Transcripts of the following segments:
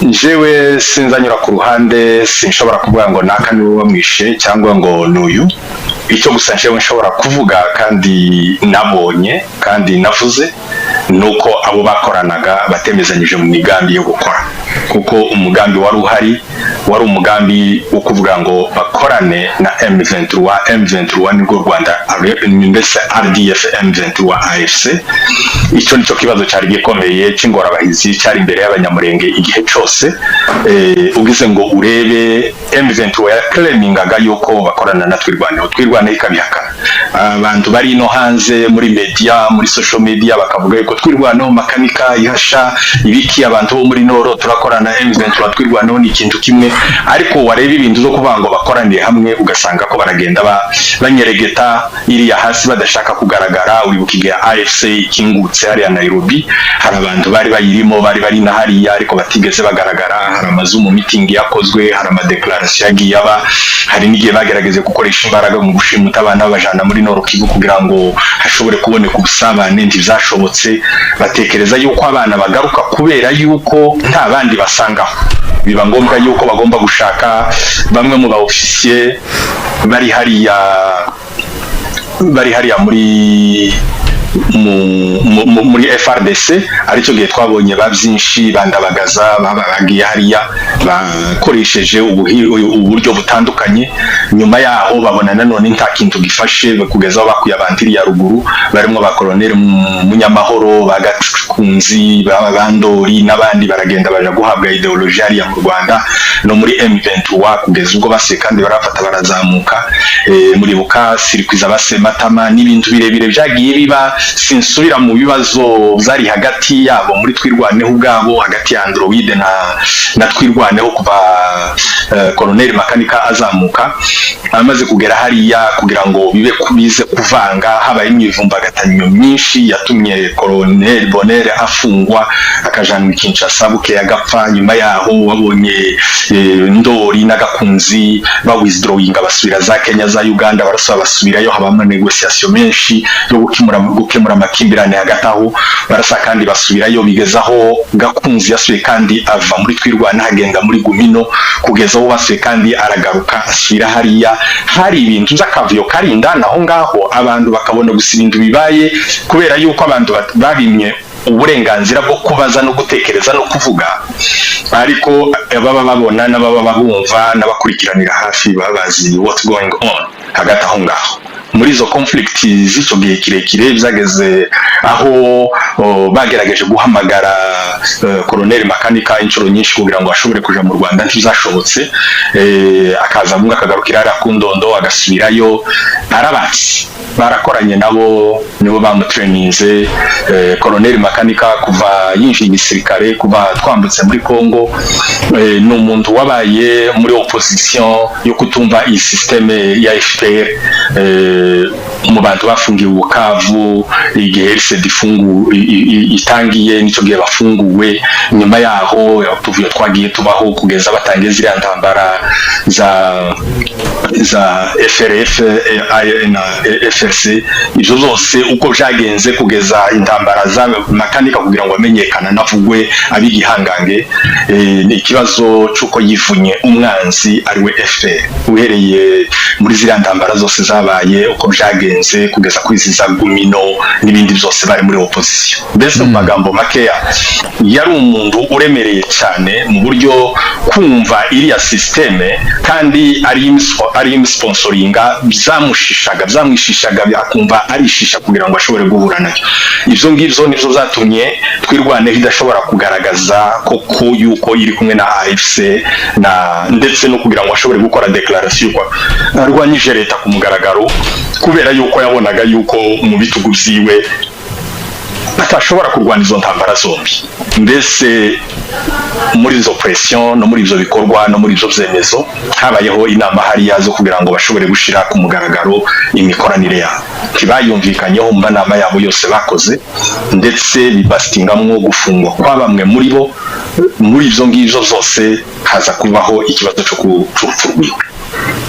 Jewe sinzanyura ku ruhande, sinshobora kuvuga ngo naka niwe wamwishe cyangwa ngo nuyu. Icyo gusa jewe nshobora kuvuga kandi nabonye kandi navuze nuko abo bakoranaga batemezanyije mu migambi yo gukora, kuko umugambi wari uhari wari umugambi wo kuvuga ngo bakorane na M23 nibwo Rwanda mbese RDF M23 AFC. Icyo nicyo kibazo cyari gikomeye cy'ingorabahizi cyari imbere y'abanyamurenge igihe cyose. Ugize ngo urebe M23 yaklamingaga yuko bakorana na twirwana ikabihakana. Abantu bari no hanze muri media, muri social media bakavuga yuko twirwana makanika ihasha ibiki, abantu bo muri Noro turakorana M23 twirwana ni ikintu kimwe, ariko wareba ibintu zo kuvuga ngo bakoraniye hamwe ugasanga ko baragenda banyeregeta iriya hasi badashaka kugaragara. Uribukiye AFC ikingutse hariya Nairobi, hari abantu bari bayirimo bari na hariya ariko batigeze bagaragara. Hari amazu mu meeting yakozwe, hari ama declaration yagiye aba, hari n'igihe bagerageze gukoresha imbaraga mu gushimuta abana babajana muri Nord Kivu kugira ngo hashobore kuboneka ubusabane, ntibyashobotse. Batekereza yuko abana bagaruka kubera yuko nta bandi basangaho, biba ngombwa yuko bagomba gushaka bamwe mu ba officier bari hariya muri FRDC. aricyo gihe twabonye babyinshi bandabagaza bagiye hariya bakoresheje uburyo butandukanye. Nyuma yaho babona nanone nta kintu gifashe kugezaho bakuye abantiri ya ruguru barimo ba Colonel Munyamahoro, Bagakunzi, Bandori n'abandi, baragenda baje guhabwa ideology hariya mu Rwanda no muri M23 kugeza ubwo base kandi barafata barazamuka. Muri buka sirikwiza base Matama n'ibintu birebire byagiye biba. Sinsubira mu bibazo zari hagati yabo muri twirwaneho ubwabo, hagati ya Android na twirwaneho kuva Colonel Makanika azamuka. Amaze kugera hariya kugira ngo bibe kubize kuvanga, habaye imyivumbagatanyo myinshi yatumye Colonel Bonere afungwa akajanwa Kinshasa, buke agapfa. Nyuma yaho wabonye Ndori n'Agakunzi ba withdrawing basubira za Kenya za Uganda, barasaba basubirayo, habamo negotiation menshi yo gukemura amakimbirane hagati aho. Barasa kandi basubirayo, bigezaho Gakunzi yasuye kandi ava muri twirwana agenda muri Gumino, kugezaho basuye kandi aragaruka asubira hariya. Hari ibintu by'akavuyo karinda naho ngaho, abantu bakabona gusa ibintu bibaye kubera yuko abantu babimye uburenganzira bwo kubaza no gutekereza no kuvuga. Ariko baba babona n'ababa babumva n'abakurikiranira hafi babazi what's going on hagati aho ngaho. Muri izo conflict z'icyo gihe kirekire byageze aho bagerageje guhamagara Colonel Makanika inshuro nyinshi kugira ngo ashobore kuja mu Rwanda, ntizashobotse. Akaza bunga akagarukira ari Kundondo agasubirayo. Arabatsi barakoranye nabo, nibo bamutraininze. Colonel Makanika kuva yinjiye igisirikare, kuva twambutse muri Congo, ni umuntu wabaye muri opposition yo kutumva iyi systeme ya FPR. Mu bantu bafungiwe Bukavu igihe RCD itangiye, nicyo gihe bafunguwe. Nyuma yaho tuvuye twagiye tubaho kugeza batangiye ziriya ntambara za FRF na FRC. Ibyo zose uko byagenze kugeza intambara za Makanika kugira ngo amenyekana navugwe abigihangange. Ni ikibazo cyuko yivunye umwanzi ariwe FPR. Uhereye muri ziriya ntambara zose zabaye, uko byagenze kugeza kwiziza Gumino n'ibindi byose bari muri opposition. Mbese mu magambo makeya yari umuntu uremereye cyane mu buryo kumva iriya systeme kandi ari sponsoringa byamwishishaga akumva arishisha kugira ngo ashobore guhura nacyo. Ibyo ngibyo nibyo zatumye twirwane idashobora kugaragaza koko yuko iri kumwe na AFC ndetse no kugira ngo ashobore gukora declaration ko arwanyije leta ku mugaragaro, kubera yuko yabonaga yuko mu bitugu byiwe atashobora kurwana izo ntambara zombi. Mbese muri izo pression no muri ibyo bikorwa no muri ibyo byemezo habayeho inama hariya zo kugira ngo bashobore gushira ku mugaragaro imikoranire yabo. Kibayumvikanyeho mu nama yabo yose bakoze, ndetse bibastingamwo gufungwa kwa bamwe muri bo. Muri ibyo ngibyo zose haza kubaho ikibazo cyo kurupfurwa.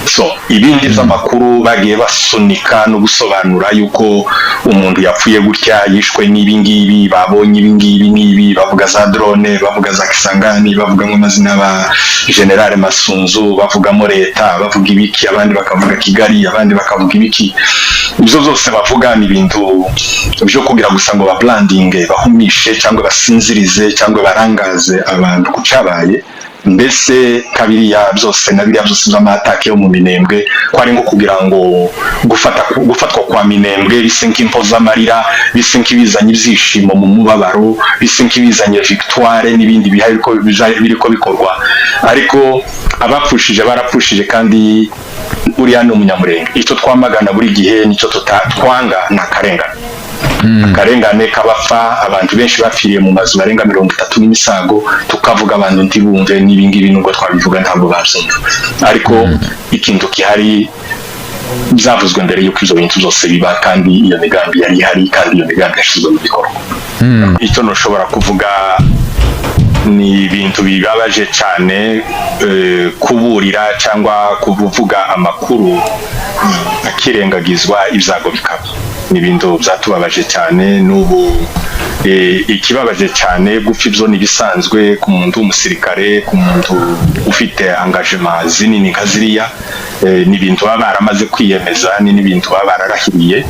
so ibindi by'amakuru bagiye basunika no gusobanura yuko umuntu yapfuye gutya yishwe n'ibingibi babonye ibingibi nibi bavuga za drone bavuga za Kisangani bavuga mu mazina ba General Masunzu bavuga mo leta bavuga ibiki abandi bakavuga Kigali abandi bakavuga ibiki ibyo zose bavuga ni ibintu byo kugira gusa ngo ba branding bahumishe cyangwa basinzirize cyangwa barangaze abantu kucabaye mbese kabiriya byose na biriya byose z'amatake yo mu Minembwe ko ari ngo kugira ngo gufatwa kwa Minembwe bisenka impoza amarira bisenka ibizanye ibyishimo mu mubabaro bisenka ibizanye victoire n'ibindi bihari ko biriko bikorwa ariko abapfushije barapfushije kandi uri hano umunyamurenge icyo twamagana buri gihe nicyo twanga na karengane akarengane kabapfa abantu benshi bapfiriye mu mazu barenga 30 n'imisago tukavuga abantu ntibumve n'ibingibi nubwo twabivuga ntabwo babyumva ariko ikintu kihari byavuzwe mbere yuko izo bintu zose biba kandi iyo migambi yari ihari kandi iyo migambi yashizwe mu bikorwa icyo ntushobora kuvuga ni ibintu bibabaje cyane kuburira cyangwa kuvuga amakuru akirengagizwa ibyago bikaba ni ibintu byatubabaje cyane n'ubu ikibabaje cyane gupfa ibyo nibisanzwe ku muntu w'umusirikare ku muntu ufite engagement zinini nka ziriya ni ibintu baba baramaze kwiyemeza ni n'ibintu baba bararahiriye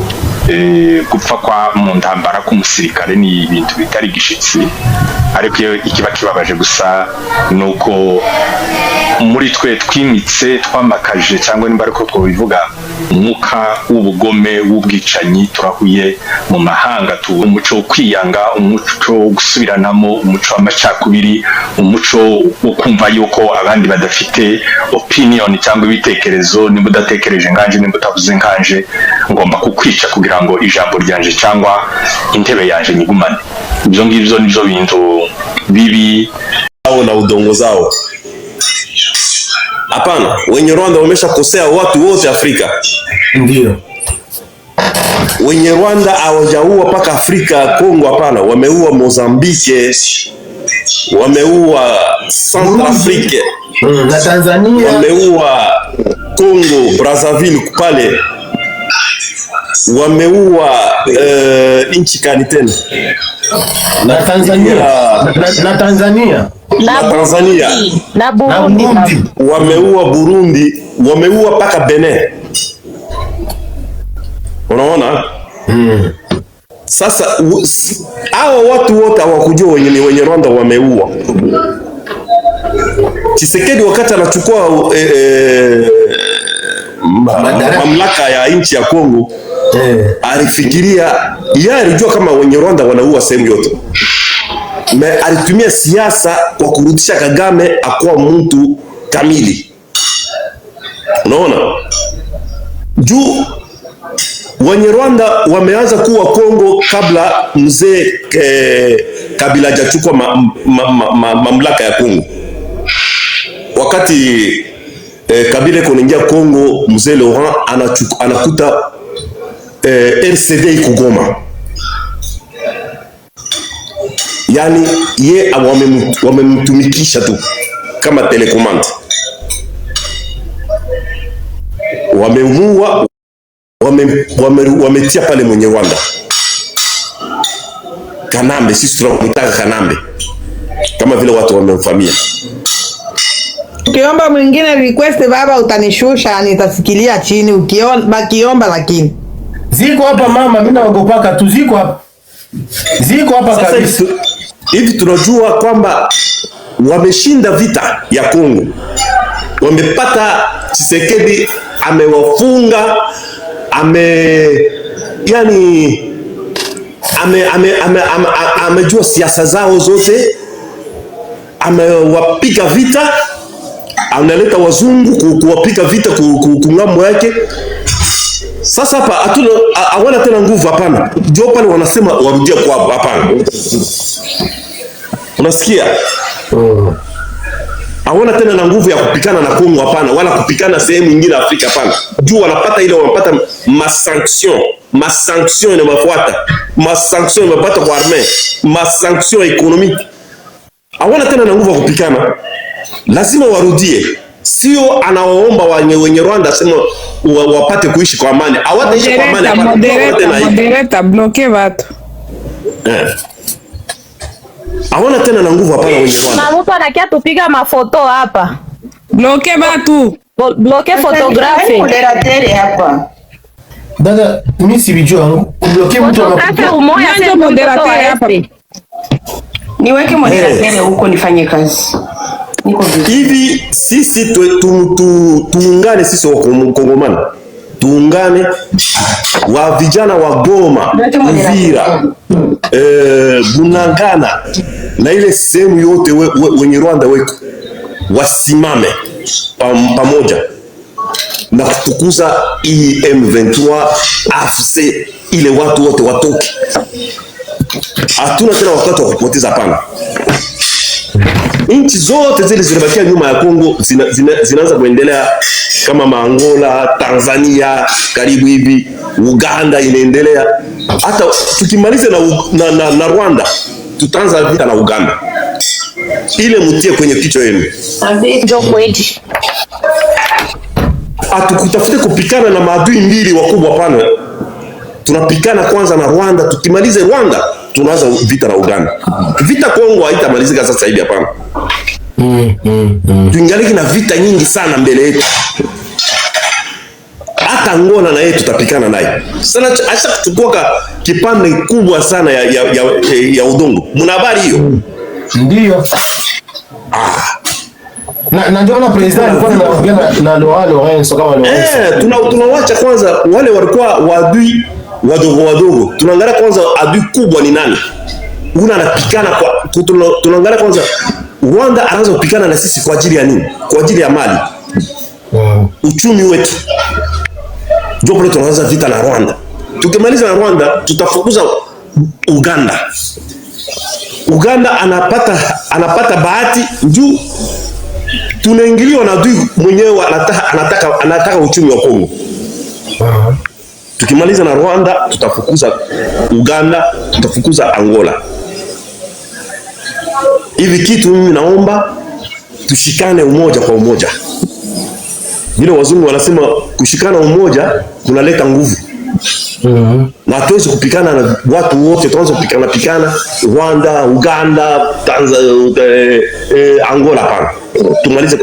gupfa kwa mu ntambara k'umusirikare ni ibintu bitari gishitsi ariko ikiba kibabaje gusa nuko muri twe twimitse twamakaje cyangwa nimba ariko twobivuga umwuka w'ubugome w'ubwicanyi turahuye mu mahanga tu umuco wo kwiyanga umuco wo gusubiranamo umuco w'amacakubiri umuco wo kumva yuko abandi badafite opinion cyangwa ibitekerezo nimba udatekereje nganje nimba utavuze nganje ngomba kukwica kugira ngo ijambo ryanje cyangwa intebe yanje nyigumane ibyo ngibyo nibyo bintu bibi au na udongo zao. Hapana, wenye Rwanda wameshakosea watu wote Afrika. Ndio. Wenye Rwanda hawajaua paka Afrika Kongo, hapana, wameua Mozambique, wameua Centrafrique, na Tanzania, wameua Congo Brazzaville pale, wameua nchi kani tena na Tanzania na Tanzania na Burundi, wameua Burundi, wameua paka Benin. Unaona? Sasa hao watu wote hawakujua wenye Rwanda wameua. Tshisekedi wakati anachukua mamlaka ya nchi ya Kongo alifikiria yeye alijua kama wenye Rwanda wanaua sehemu yote. Alitumia siasa kwa kurudisha Kagame akuwa mtu kamili. Unaona? Juu wenye Rwanda wameanza kuwa Kongo kabla mzee Kabila hajachukua mamlaka ya Kongo. Wakati Kabila kuingia Kongo, mzee Laurent anakuta RCD iko Goma. Yani ye wamemtumikisha tu kama telecommand. Wamemuua, wametia pale mwenye Rwanda. Kanambe, sisi tunamtaka Kanambe. Kama vile watu wamemfamia. Ukiomba mwingine request baba utanishusha, nitasikilia chini ukiomba lakini. Ziko hapa mama, mimi naogopaka tu, ziko hapa. Ziko hapa kabisa. Hivi tunajua kwamba wameshinda vita ya Kongo. Wamepata Tshisekedi amewafunga, amejua siasa zao zote, amewapiga vita, analeta wazungu kuwapiga vita kungambo yake. Sasa hapa hawana tena nguvu, hapana. Ndio pale wanasema warudie kwao, hapana. Unasikia? Hawana tena na nguvu ya kupikana na Kongo, hapana, wala kupikana sehemu nyingine Afrika, hapana. Juu wanapata ile, wanapata masanction inawafuata, masanction inapata kwa armée, masanction économique. Hawana tena na nguvu ya kupikana. Lazima warudie. sio anawaomba wenye Rwanda sema wapate kuishi kwa amani. Hawataishi kwa amani. Moderator bloke watu. Hawana tena na nguvu hapana wenye Rwanda. Na mtu anakia tupiga mafoto hapa. Bloke watu. Bloke photography. Moderateur hapa. Dada, mimi sivijua bloke mtu anapiga umoja ndio moderateur hapa. Niweke moderateur huko nifanye kazi. Niko vizuri. Hivi sisi tuungane sisi wa Kongomani. Tuungane wa vijana wa Goma, Uvira, Bunagana na ile sehemu yote wenye Rwanda weko wasimame pamoja na kufukuza M23 AFC, ile watu wote watoke. Hatuna tena wakati wa kupoteza pana. Nchi zote zile zinabakia nyuma ya Kongo zinaanza kuendelea kama Angola, Tanzania, karibu hivi, Uganda inaendelea. Hata tukimaliza na Rwanda, tutaanza vita na Uganda. Ile mtie kwenye kichwa yenu. Ndio kweli. Atukutafute kupikana na maadui mbili wakubwa pana. Tunapikana kwanza na Rwanda, tukimalize Rwanda tunaanza vita na Uganda. Vita Kongo haitamalizika sasa hivi hapana. Tuingaliki na vita nyingi sana mbele yetu. Hata Angola na yetu tutapikana naye. Sana acha kuchukua kipande kubwa sana ya udongo. Mna habari hiyo? Ndio. Na ndio na president alikuwa anaongea na Lorenzo kama Lorenzo. Tunawacha kwanza wale walikuwa wadui wadogo. Tunaangalia kwanza adui kubwa ni nani? Anapikana kwa tunaangalia kwanza Rwanda anaanza kupikana na sisi kwa ajili ya nini? Kwa ajili ya mali. Uchumi wetu. Ndio pale tunaanza vita na Rwanda. Tukimaliza na Rwanda tutafukuza Uganda. Uganda anapata bahati juu tunaingiliwa na adui mwenyewe anataka uchumi wa Kongo. Tukimaliza na Rwanda tutafukuza Uganda, tutafukuza Angola. Hivi kitu mimi naomba tushikane umoja kwa umoja. Vile wazungu wanasema kushikana umoja kunaleta nguvu. Na tuwezi kupikana na watu wote, tuanze kupikana Rwanda, Uganda, Tanzania, Angola hapana. Tumalize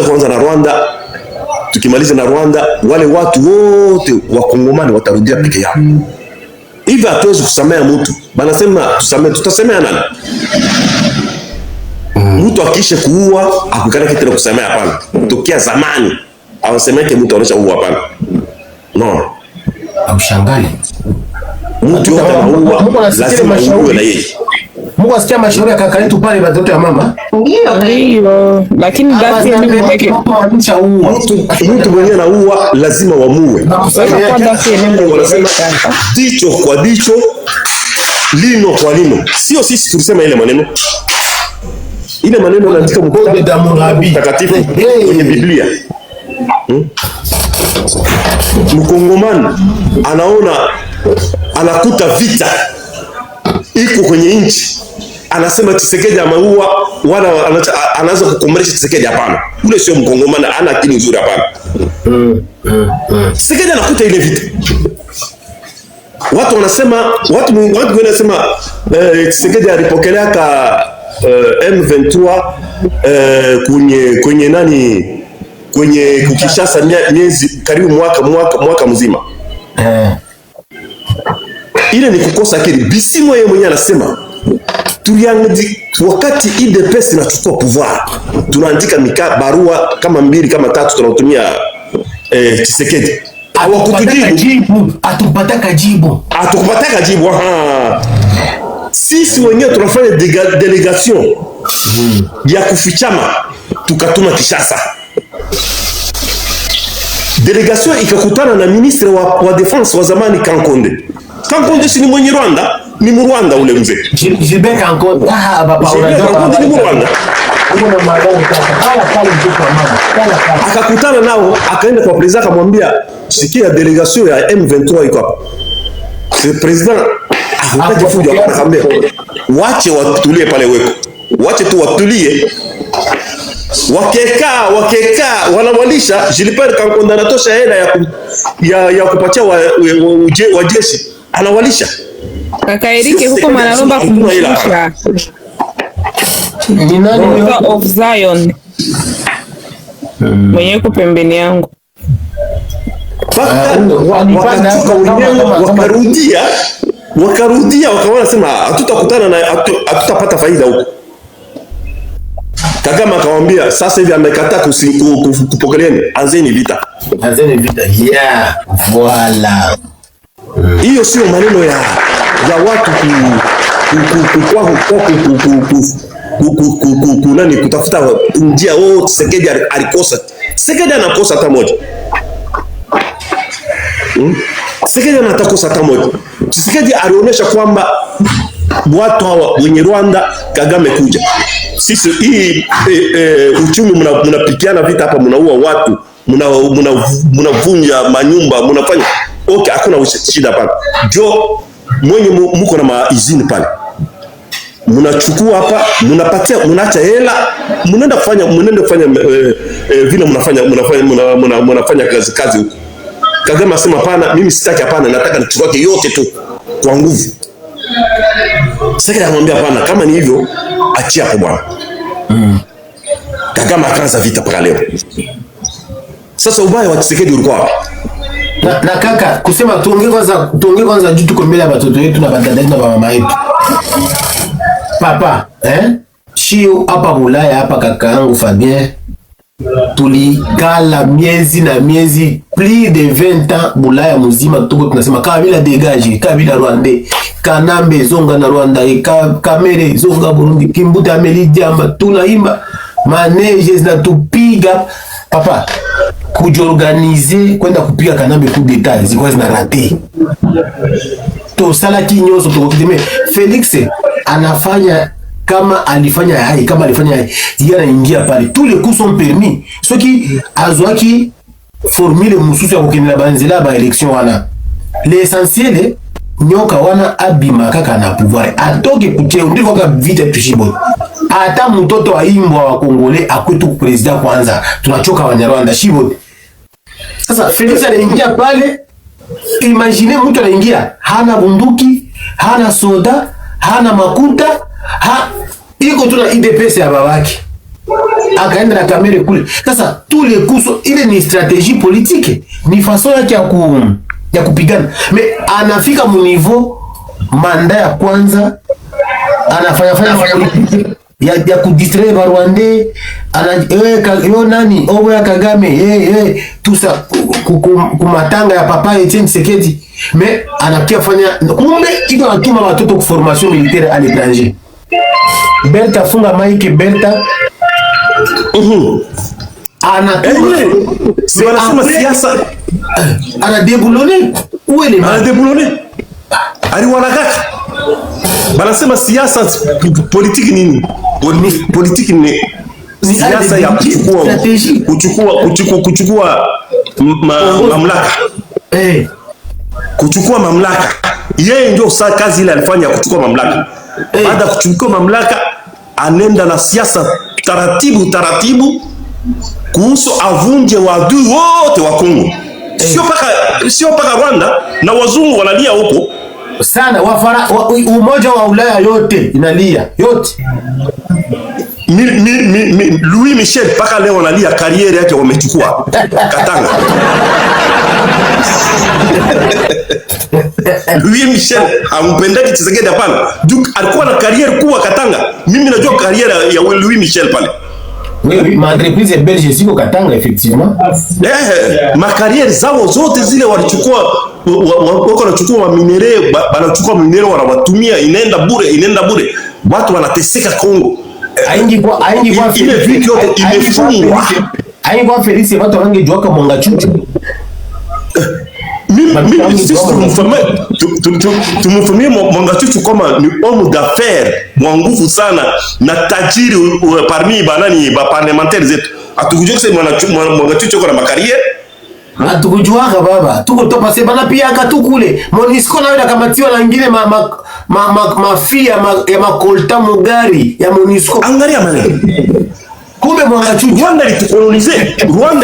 kwanza na Rwanda. Tukimaliza na Rwanda wale watu wote wa Kongomani watarudia peke yao. Hivi hatuwezi kusamea mtu. Banasema tutasemea nani? Mtu akisha kuua akukana kitu na kusamea hapana. Tokea zamani awasemeke mtu anaisha kuua hapana. No. Aushangali. Mtu yote anaua lazima uue na yeye. Mungu asikia mashauri ya kaka yetu pale watoto ya mama. Ndio. Lakini basi mimi peke. Mtu mwenyewe anaua lazima wamue. Wanasema dicho kwa dicho, lino kwa lino. Sio sisi tulisema ile maneno. Ile maneno yanaandika mtakatifu kwenye Biblia. Mkongomani anakuta vita iko kwenye nchi, anasema Tshisekedi ameua, wala anaanza kukomesha Tshisekedi hapana. Ule sio Mkongomani, ana akili nzuri hapana. Tshisekedi anakuta ile vita. Watu wanasema wanasema Tshisekedi alipokelea M23 kwenye nani, kwenye Kinshasa miezi karibu mwaka mzima. Ile ni kukosa akili. Bisimwa yeye mwenyewe anasema wakati IDPS inachukua pouvoir, tunaandika barua kama 2 kama 3 tunatumia Tshisekedi. Atupataka jibu. Sisi wenyewe tunafanya delegation ya kufichama, tukatuma Kinshasa. Delegation ikakutana na ministre wa defense wa zamani Kankonde. Kankonde si ni mwenye Rwanda, ni Mrwanda ule mzee. Gilbert Kankonde. Kankonde ni Mrwanda. Akakutana nao, akaenda kwa president akamwambia, sikia delegation ya M23 iko hapa. Le president akataka fujo, akamwambia wache watulie pale weko. wache tu watulie. Wakeka wanawalisha Gilbert Kankonda anatosha hela ya kupatia wa jeshi, anawalisha. Kaka Erike huko Manalomba kumshusha. Ni nani of Zion? Mwenye uko pembeni yangu. Wakarudia wakaona sema hatutakutana na hatutapata faida huko. Kagame akamwambia sasa hivi amekataa kupokeleeni, anzeni vita. Yeah, voilà. Hiyo sio maneno ya watu nani kutafuta njia. Tshisekedi alikosa. Tshisekedi anakosa hata moja. Tshisekedi anatakosa hata moja. Tshisekedi alionyesha kwamba watu hawa wenye Rwanda, Kagame kuja. Sisi hii uchumi mnapikiana vita hapa, mnaua watu, mnavunja manyumba, mnafanya okay, hakuna shida pale. Jo mwenye mko na maizini pale, mnachukua hapa, mnapatia, mnaacha hela, mnaenda kufanya vile mnafanya kazi huko. Kagame asema hapana, mimi sitaki, hapana, nataka nichukue yote tu kwa nguvu. Sasa anamwambia hapana, kama ni hivyo achia hapo bwana. Kagame akaanza vita mpaka leo. Sasa ubaya wa Tshisekedi ulikuwa wapi? Na kaka, kusema tuongee kwanza juu tuko mbele ya watoto wetu na badada na mama yetu. Papa, shio hapa Ulaya hapa kaka yangu Fabien. Tulikala miezi na miezi, plus de 20 ans Bulaya mzima tuko tunasema Kabila dégage, Kabila Rwandais, Kanambe zonga na Rwanda, Kamere zonga Burundi, Kimbuta Ameli Diamba, tunaimba maneje zinatupiga. Papa, kujiorganize kwenda kupiga Kanambe coup d'état zilikuwa zina rate. To sala kinyoso to kideme Felix anafanya kama alifanya hai, yeye anaingia pale tous les coups sont permis. Ce qui azwaki formule mususu ya kokendela banzela ba election wana. L'essentiel nyoka wana abima kaka na pouvoir atoke kucheo ndiko ka vite tushibo. Hata mtoto wa imbwa wa Kongole akwetu president kwanza, tunachoka Wanyarwanda shibo. Sasa Felix anaingia pale, imagine mtu anaingia hana bunduki, hana soda, hana makuta, iko tuna IDPS ya babake. Akaenda na kamera kule. Sasa tule kuso ile ni strategie politique, ni façon yake ya kupigana. Me anafika mu niveau manda ya kwanza anafanya ya kudistraire ba Rwandais, yo nani owe ya Kagame tusa kumatanga ya papa Etienne Tshisekedi. Me anakia fanya kumbe iko natuma watoto ku formation militaire à l'étranger. Berta funga maiki Berta. Si wanasema siasa anadebulone uele anadebulone aliwanagaka banasema siasa politiki nini? Politiki ni siasa ya kuchukua mamlaka. Kuchukua mamlaka. Yeye ndio saa kazi ile alifanya kuchukua mamlaka. Baada ya kuchukua mamlaka anenda na siasa taratibu kuhusu avunje wadui wote wa Kongo. Sio paka Rwanda na wazungu wanalia huko sana, umoja wa Ulaya yote inalia yote. Louis Michel paka leo wanalia kariere yake wamechukua Katanga. Louis Michel hampendaki Tshisekedi hapana. Duke alikuwa na kariere kuwa Katanga. Mimi najua kariere ya Louis Michel pale. Oui, ma entreprise belge siko Katanga effectivement. Ma carrière zao zote zile walichukua, wako wanachukua minere, wanachukua minere wanawatumia, inaenda bure. Watu wanateseka Kongo. Aingi kwa ile vitu yote imefungwa. Aingi kwa Felix watu wangejua kama mwanga chuchu. Mimi sisi tumemfamia Mwangachuchu kama ni homme d'affaires mwa nguvu sana na tajiri parmi banani ba parlementaires zetu. Atukujua sema Mwangachuchu yuko na makariere. Atukujua baba. Tuko topa sema na pia akatu kule. Monisco na wenda kamatiwa na ngine mafia ya makolta mugari ya MONUSCO. Angalia maneno. Kumbe Mwangachuchi Rwanda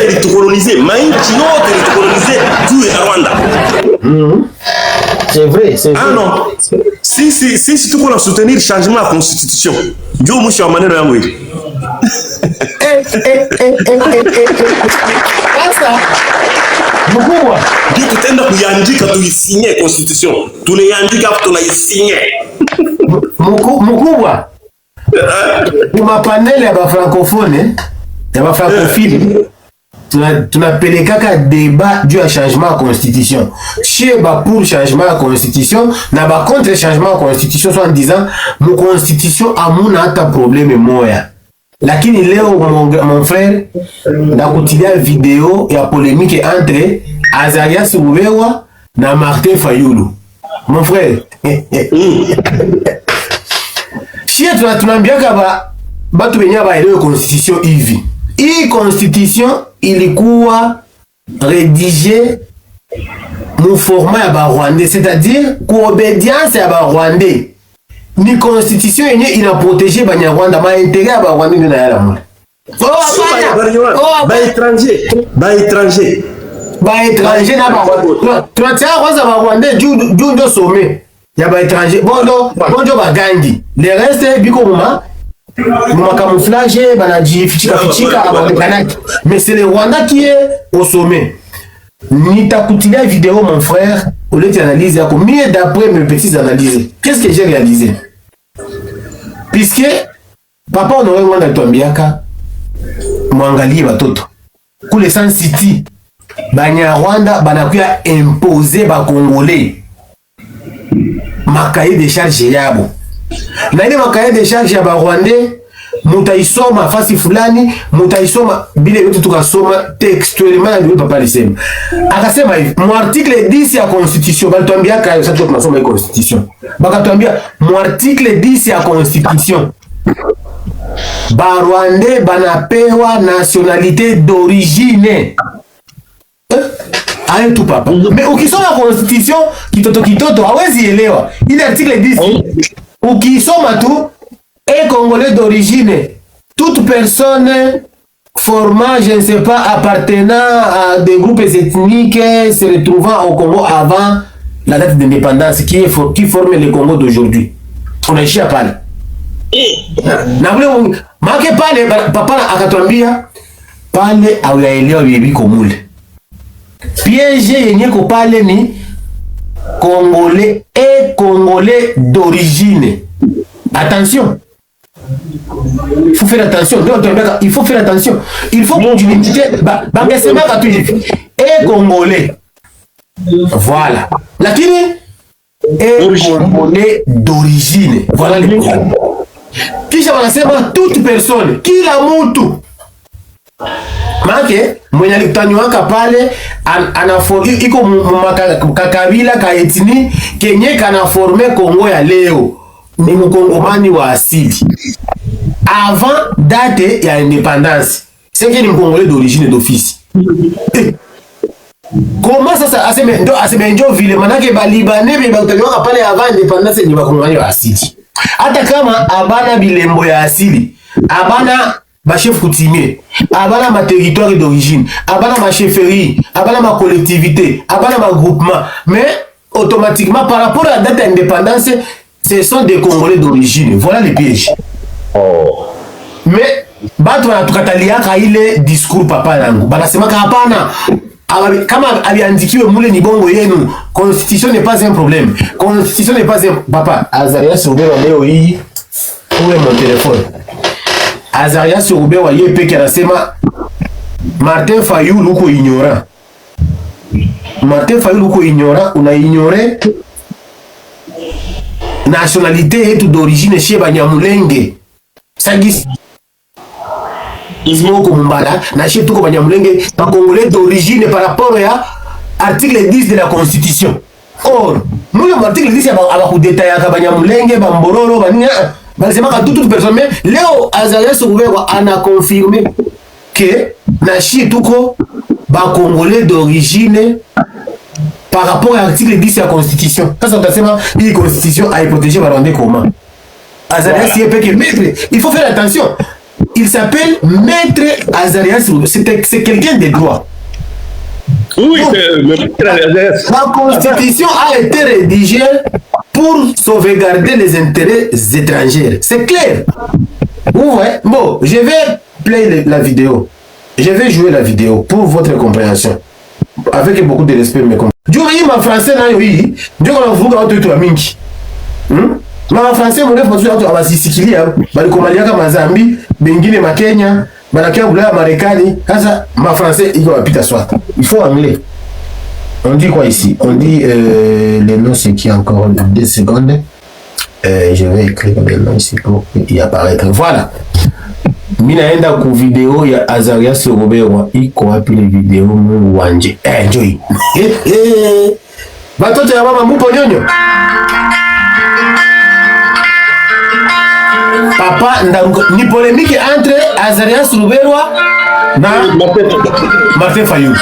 ilitukolonize, mainchi yote ilitukolonize juu ya Rwanda. C'est vrai. Ah non. Sisi tuko na soutenir changement ya constitution. Ndio mwisho wa maneno yangu hili. Sasa mkubwa Ndio tutaenda kuiandika tuisinye constitution. Tunaiandika hapo tunaisinye. mkubwa kuma panel ya ba francophone ya ba francophile tunapelekaka débat juu ya changement ya constitution. Chez ba pour changement ya constitution na ba contre changement ya constitution, soit en disant mon constitution amuna hata problème moya. Lakini leo mon frère nakutilia video ya polémique entre Azarias Ruberwa na Martin Fayulu. Mon frère Shie tunambiaka batu benye baelewe constitution hivi. Hii constitution ilikuwa rédigée mu format ya ba Rwandais, c'est-à-dire ku obedience ya ba Rwandais. Ni constitution yenye ina protéger ba Nyarwanda, ma intérêt ya ba Rwandais ndio yala mule. Ba étranger na ba tunatia kwanza ba Rwandais juu ndio sommet ya ba étranger. Bondo bagangi. Le reste biko muma camouflage banajifichika abakanaki. Mais c'est le Rwanda qui est au sommet. Nitakutilia vidéo mon frère, au lieu d'analyser yako. Mie d'après mes petites analyses, qu'est-ce que j'ai réalisé? Puisque papa on aurait mwanda tuambiaka mwangalie batoto kule Sun City Banyarwanda banakuya imposer ba Congolais makaye de charge yabo, na ile makaye de charge ya ba Rwandais mutaisoma fasi fulani, mutaisoma bile vitu tukasoma textuellement, ndio papa alisema. Akasema hivi mu article 10 ya constitution, balituambia kayo sasa tunasoma hii constitution, bakatuambia mu article 10 ya constitution ba Rwandais banapewa nationalité d'origine. Ayo tu papa. Mais ukisoma constitution kitoto hawezi elewa. Ile article 10 ukisoma tu et Congolais d'origine, toute personne formant, je ne sais pas, appartenant à des groupes ethniques se retrouvant au Congo avant la date d'indépendance qui forme le Congo d'aujourd'hui. Unaishia pale. Na vile make pale papa akatuambia pale auyaelewa bibi komule. Piège yenye ko pale ni Congolais et Congolais d'origine. Attention. Il faut faire attention. Il faut faire attention. Il faut que tu l'identifies. Et Congolais. Voilà. Lakini et Congolais d'origine. Voilà les problèmes. Kisha wanasema toute personne, kila mtu. Make mwenye alikutaniwaka pale iko kakabila ka etni kenye kana forme Kongo ya leo. Ni mkongomani wa asili avant date ya indépendance, c'est que ni mkongolais d'origine d'office. Comment ça aseme njo vile manake ba Libanais be bakutaniwaka pale avant indépendance ni bakongomani wa asili. Hata kama abana bilembo ya asili, abana ba chef coutumier, abana ma territoire d'origine, abana ma chefferie, abana ma collectivité, abana ma groupement, mais automatiquement par rapport à la date d'indépendance, ce sont des Congolais d'origine. Voilà les pièges. Oh. Mais batu wanatukataliaka ile discours papa yangu. Banasemaka hapana. Kama aliandikiwe mule ni bongo yenu. Constitution n'est pas un problème. Constitution n'est pas un... Papa, Azarias Ruberwa leo hii uwe mon téléphone. Azarias Ruberwa yeye peke anasema Martin Fayulu uko ignorant. Martin Fayulu uko ignorant, una ignorer nationalité yetu d'origine chez Banyamulenge. Sagisi Ismoko Mumbala na chez tuko Banyamulenge pa Congolais d'origine par rapport à article 10 de la Constitution. Or, nous le article 10 aba kudetaya ka Banyamulenge, Bambororo, Banya, basema ka toute personne, mais Léo Azarias Ruberwa ana confirmé que na chez tuko ba Congolais d'origine par rapport à l'article 10 de la Constitution. Ça, c'est une Constitution à protéger les Rwandais comment? Azarias, il faut faire attention. Il s'appelle Maître Azarias. C'est quelqu'un de droit. Oui, la Constitution a été rédigée pour sauvegarder les intérêts étrangers. C'est clair. Ouais. Bon, je vais play la vidéo. Je vais jouer la vidéo pour votre compréhension. Avec beaucoup de respect, mes compagnies. Je vais ma français, je vais vous mingi. Ma français, mon frère, je vais abasisikilia, balikumalia Mazambi, bengine ma Kenya, banakia Ulaya Marekani. Sasa ma français iko wapita swata. Il faut anglais. On dit quoi ici? On dit les noms, c'est qui encore 2 secondes. Je vais écrire les noms ici pour y apparaître. Voilà. Minaenda ku video ya Azarias Ruberwa iko wapi le video mu wanje. Enjoy. Batoto ya mama mupo nyonyo. Papa ni polémique entre Azarias Ruberwa na Martin Fayulu.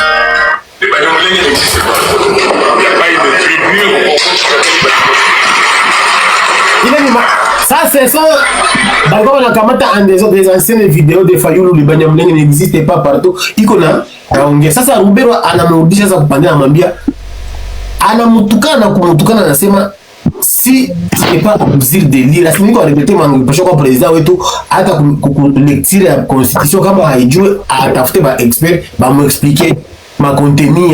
Ça, c'est ça. D'abord, on a commenté des anciennes vidéos de Fayulu, le Banyamulenge n'existe pas partout. Ikona, ça, ça, Ruberwa, anamrudisha za kupandana mambia. Anamutukana kumutukana anasema si ce n'est pas abusir de lire. La semaine qu'on a répété, je crois président wetu hata kulecture ya constitution kama haijue atafute ba expert ba mu expliquer ma contenu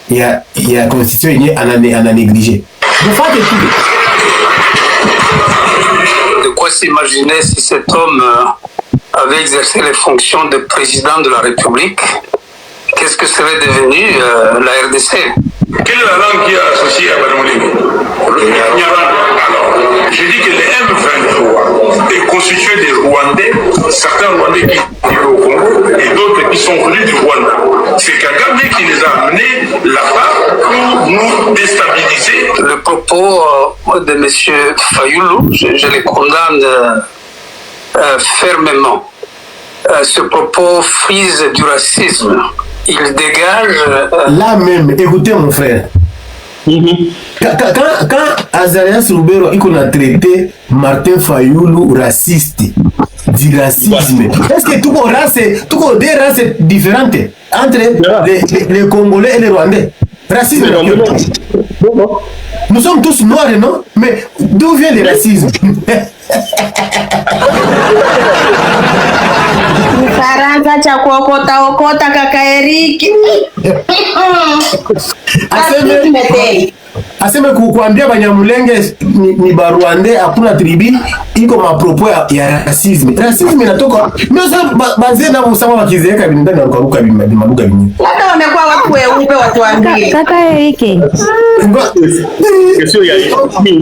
ya constitution yenye ana négligé. De fait tout. De quoi s'imaginer si cet homme avait exercé les fonctions de président de la République? Qu'est-ce que serait devenu la RDC? Quelle est la langue qui est associée à Banyamulenge? Alors, je dis que les M23 est constitué des Rwandais, certains Rwandais qui vivent au Congo et d'autres qui sont venus du Rwanda. C'est Kagame qui les a amenés là-bas pour nous déstabiliser. Le propos de M. Fayulu, je les condamne fermement. Ce propos frise du racisme. Il dégage... Là même, écoutez mon frère. Quand Azarias Ruberwa il a traité Martin Fayulu raciste, du racisme, est-ce que tout le des races différentes entre les Congolais et les Rwandais? Racisme. Nous sommes tous noirs, non? Mais d'où vient le racisme? Kifaransa cha kuokota okota kaka Eriki. Aseme kukuambia Banyamulenge ni Barwande hakuna tribi iko mapropo ya racisme. Racisme inatoka mimi bazee na usama wakizeeka bindani waruka bimaruka bini. Hata wamekuwa watu weupe watu wambie. Kaka Eriki.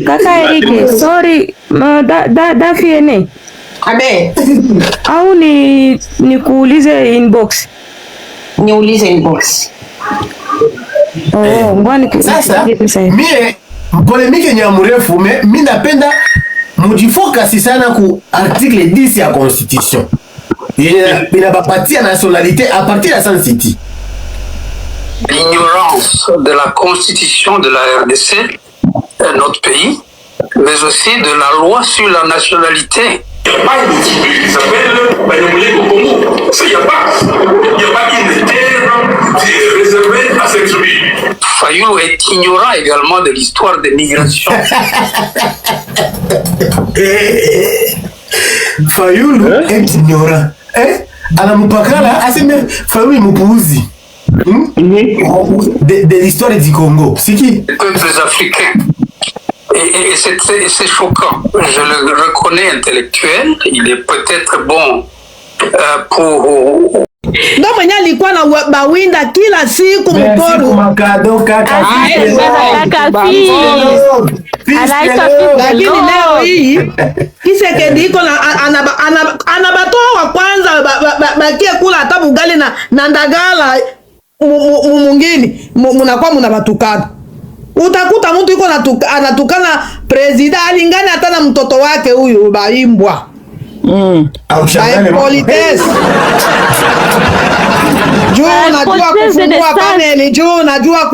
Kaka Eriki, sorry, da fiene. Abe. Au ni kuulize inbox. Niulize inbox. Oh, mbona sasa mie polemike nya mrefu mimi napenda mujifocus sana ku article 10 ya constitution. Inabapatia nationalité à partir de San City. L'ignorance de la constitution de la RDC, notre pays, mais aussi de la loi sur la nationalité. Il n'y a pas une tribu qui s'appelle Banyamulenge au Congo. Il n'y a pas une terre réservée à cette tribu. Fayulu est ignorant également de l'histoire des migrations. Fayulu est ignorant. Anamupakala aseme Fayulu mupuuzi. De l'histoire du Congo. C'est qui? Les peuples africains. Et c'est choquant. Je le reconnais intellectuel. Il est peut-être bon pour... Ndo mwenye alikuwa na bawinda kila siku mkoru. Lakini leo hii Kisekedi iko anabatoa wa kwanza bakie kula hata bugali na ndagala mungini munakuwa munabatukana. Utakuta mtu iko anatukana president alingana hata na mtoto wake huyu baimbwa. Politesse. Juu unajua kufungua paneli, juu unajua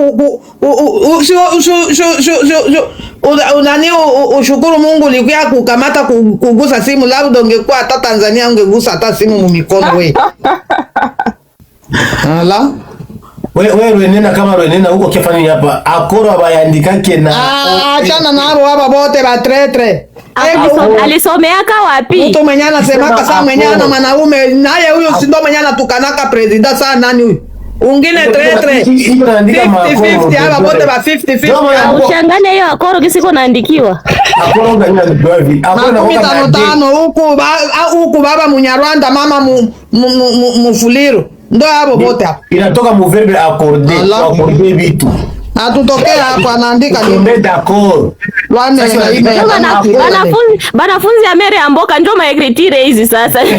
unani ushukuru Mungu likuya kukamata kugusa simu, labda ungekuwa hata Tanzania ungegusa hata simu mumikono we. Ala. Wewe nena kama wewe nena huko kifani hapa. Akoro abayandikake na achana nabo hapa bote ba tretre. Alisomeaka wapi? Mtu mwenye anasemaka saa mwenye ana mwanaume naye huyo si ndo mwenye anatukanaka president saa nani huyo? Ungine tretre. 50-50 hapa bote ba 50-50. Uchanganya hiyo akoro kisiko naandikiwa. Akoro ngani anapewa hivi. Akoro tano huku baba Munyarwanda mama Mufuliro. Ndo hapo bote hapo. Inatoka mu verbe accorder vitu. Atutokea hapo anaandika ni d'accord. Banafunzi ya mere amboka ndio maekritire hizi sasa. Ndio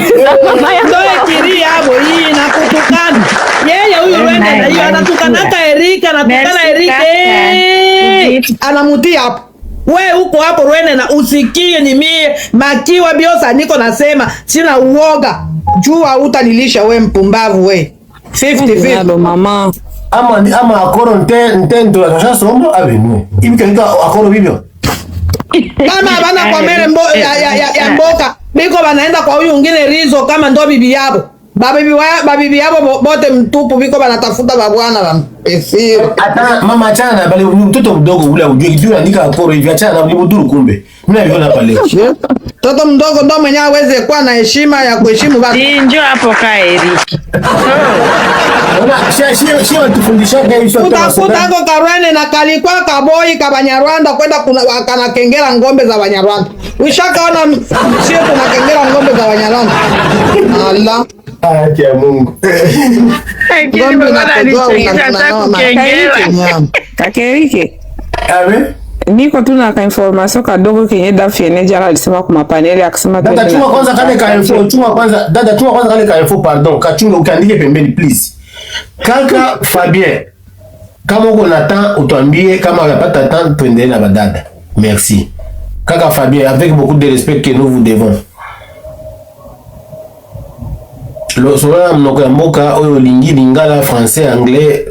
ekiri hapo hii na kutukana. Yeye huyu wende na hiyo anatukanaka Erika anatukana Erika. Anamutia hapo. We huko hapo Rwene na usikie ni mie makiwa biosa niko nasema sina uoga. Jua utanilisha we mpumbavu we. 50-50 mama. Ama akoro ntendo la kasha sombo avenue. Hivi kanika akoro vivyo. Kama bana kwa mere ya mboka. Biko banaenda kwa huyu mwingine Rizo kama ndo bibi yabo. Babibi yabo bote mtupu biko banatafuta babwana ba mpesiri. Hata mama chana bali mtoto mdogo ule ujue kitu andika akoro hivi achana ni muduru kumbe. Mimi naviona pale. Toto mdogo ndo mwenye aweze kuwa na heshima ya kuheshimu watu. Njoo hapo kaa Eriki. Sio tufundisha hizo Utakuta Karwene na kalikuwa kaboi kabanyarwanda kwenda kana kengera ngombe za Banyarwanda. Ushakaona sio tunakengera ngombe za Banyarwanda. Allah. Haki ya Mungu. Ngombe na kutoa unakengera. Kakerike. Amen. Niko tu na information kadogo kenye Daphne jana alisema kwa mapaneli akisema dada chuma kwanza kale ka info dada chuma kwanza kale ka info pardon kachunga ukiandike pembeni please. Kaka Fabien kama uko na temps utuambie, kama unapata temps tuendelee na badada. Merci. Kaka Fabien, avec beaucoup de respect que nous vous devons. Lo sola mnoko ya mboka oyo lingi lingala français anglais